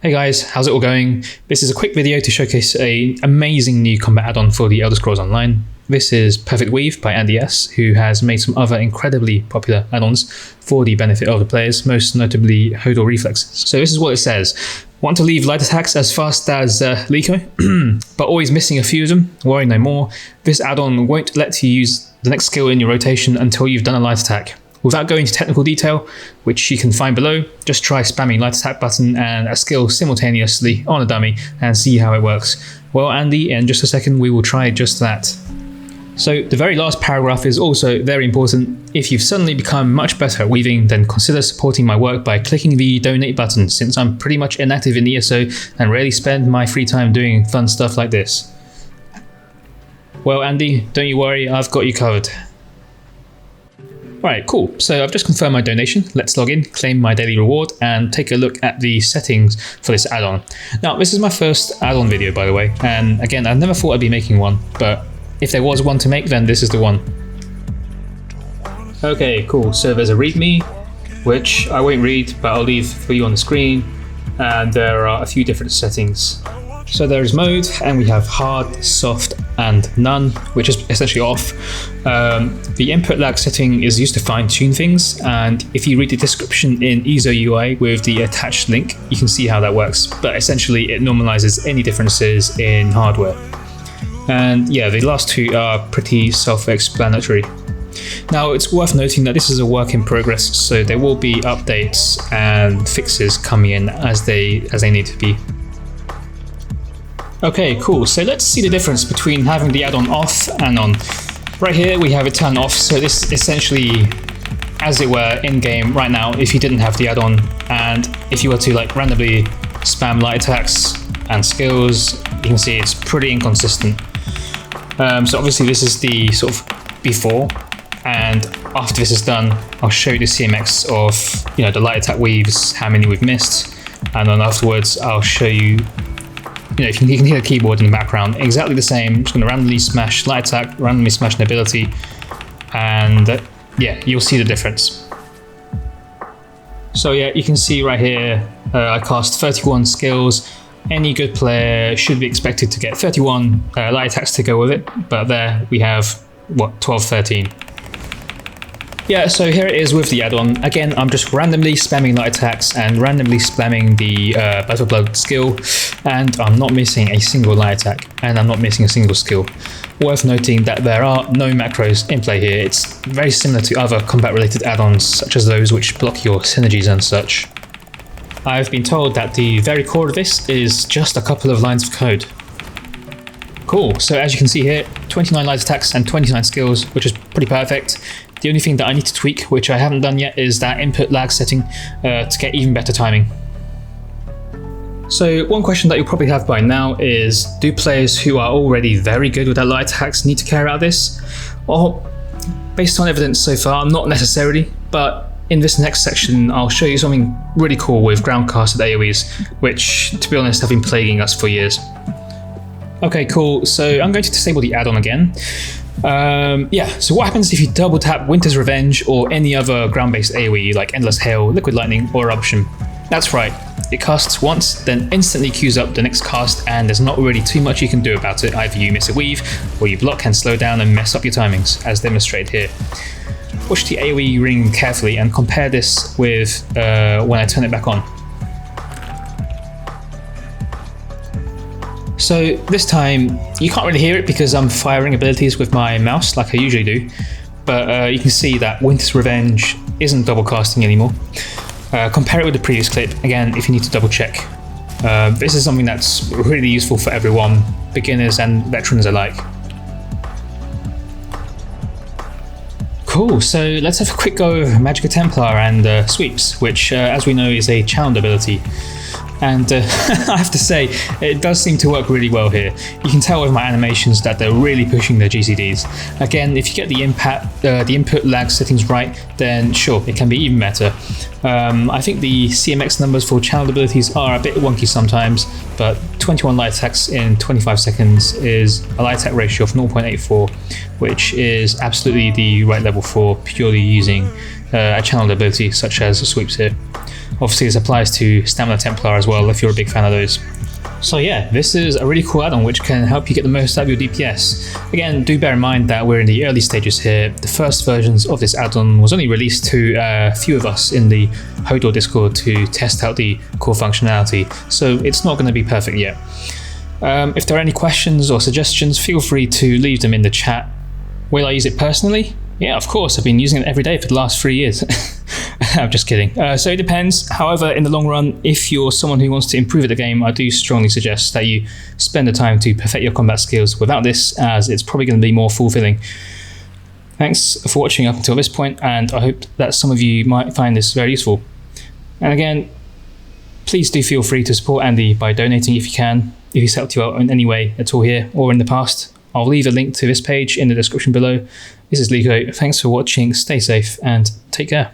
Hey guys, how's it all going? This is a quick video to showcase an amazing new combat add-on for the Elder Scrolls Online. This is Perfect Weave by Andy S, who has made some other incredibly popular add-ons for the benefit of the players, most notably Hodor Reflexes. So this is what it says. Want to leave light attacks as fast as Liko, but always missing a few of them? Worry no more. This add-on won't let you use the next skill in your rotation until you've done a light attack. Without going into technical detail, which you can find below, just try spamming light attack button and a skill simultaneously on a dummy and see how it works. Well, Andy, in just a second we will try just that. So the very last paragraph is also very important. If you've suddenly become much better at weaving, then consider supporting my work by clicking the donate button, since I'm pretty much inactive in ESO and rarely spend my free time doing fun stuff like this. Well, Andy, don't you worry, I've got you covered. Alright, cool. So I've just confirmed my donation. Let's log in, claim my daily reward, and take a look at the settings for this add-on. Now, this is my first add-on video, by the way, and again, I never thought I'd be making one, but if there was one to make, then this is the one. Okay, cool. So there's a README, which I won't read, but I'll leave for you on the screen, and there are a few different settings. So there's mode, and we have hard, soft, and none, which is essentially off. The input lag setting is used to fine-tune things, and if you read the description in ESO UI with the attached link, you can see how that works. But essentially, it normalizes any differences in hardware. And yeah, the last two are pretty self-explanatory. Now, it's worth noting that this is a work in progress, so there will be updates and fixes coming in as they need to be. Okay, cool. So let's see the difference between having the add-on off and on. Right here we have it turned off, so this essentially, as it were, in-game right now, if you didn't have the add-on, and if you were to like randomly spam light attacks and skills, you can see it's pretty inconsistent. So obviously this is the sort of before, and after this is done, I'll show you the CMX of the light attack weaves, how many we've missed, and then afterwards I'll show you. You can hear the keyboard in the background, exactly the same. I'm just going to randomly smash light attack, randomly smash an ability, and yeah, you'll see the difference. So yeah, you can see right here, I cast 31 skills. Any good player should be expected to get 31 light attacks to go with it, but there we have, what, 12, 13. Yeah, so here it is with the add-on. Again, I'm just randomly spamming light attacks and randomly spamming the Battle Blood skill, and I'm not missing a single light attack, and I'm not missing a single skill. Worth noting that there are no macros in play here. It's very similar to other combat-related add-ons, such as those which block your synergies and such. I've been told that the very core of this is just a couple of lines of code. Cool, so as you can see here, 29 light attacks and 29 skills, which is pretty perfect. The only thing that I need to tweak, which I haven't done yet, is that input lag setting to get even better timing. So one question that you'll probably have by now is, do players who are already very good with their light attacks need to carry out this? Well, based on evidence so far, not necessarily, but in this next section I'll show you something really cool with groundcasted AOEs, which to be honest have been plaguing us for years. Okay, cool, so I'm going to disable the add-on again. So what happens if you double tap Winter's Revenge or any other ground-based AoE like Endless Hail, Liquid Lightning, or Eruption? That's right, it casts once, then instantly queues up the next cast, and there's not really too much you can do about it. Either you miss a weave, or you block and slow down and mess up your timings, as demonstrated here. Watch the AoE ring carefully and compare this with when I turn it back on. So this time, you can't really hear it because I'm firing abilities with my mouse like I usually do, but you can see that Winter's Revenge isn't double casting anymore. Compare it with the previous clip, again, if you need to double check. This is something that's really useful for everyone, beginners and veterans alike. Cool, so let's have a quick go of Magicka Templar and Sweeps, which as we know is a challenge ability. And I have to say, it does seem to work really well here. You can tell with my animations that they're really pushing their GCDs. Again, if you get the input lag settings right, then sure, it can be even better. I think the CMX numbers for channeled abilities are a bit wonky sometimes, but 21 light attacks in 25 seconds is a light attack ratio of 0.84, which is absolutely the right level for purely using a channeled ability such as Sweeps here. Obviously this applies to Stamina Templar as well if you're a big fan of those. So yeah, this is a really cool add-on which can help you get the most out of your DPS. Again, do bear in mind that we're in the early stages here. The first versions of this add-on was only released to a few of us in the Hodor Discord to test out the core functionality, so it's not going to be perfect yet. If there are any questions or suggestions, feel free to leave them in the chat. Will I use it personally? Yeah, of course, I've been using it every day for the last 3 years. I'm just kidding. So it depends. However, in the long run, if you're someone who wants to improve at the game, I do strongly suggest that you spend the time to perfect your combat skills without this, as it's probably going to be more fulfilling. Thanks for watching up until this point, and I hope that some of you might find this very useful. And again, please do feel free to support Andy by donating if you can, if he's helped you out in any way at all here or in the past. I'll leave a link to this page in the description below. This is Lico. Thanks for watching, stay safe, and take care.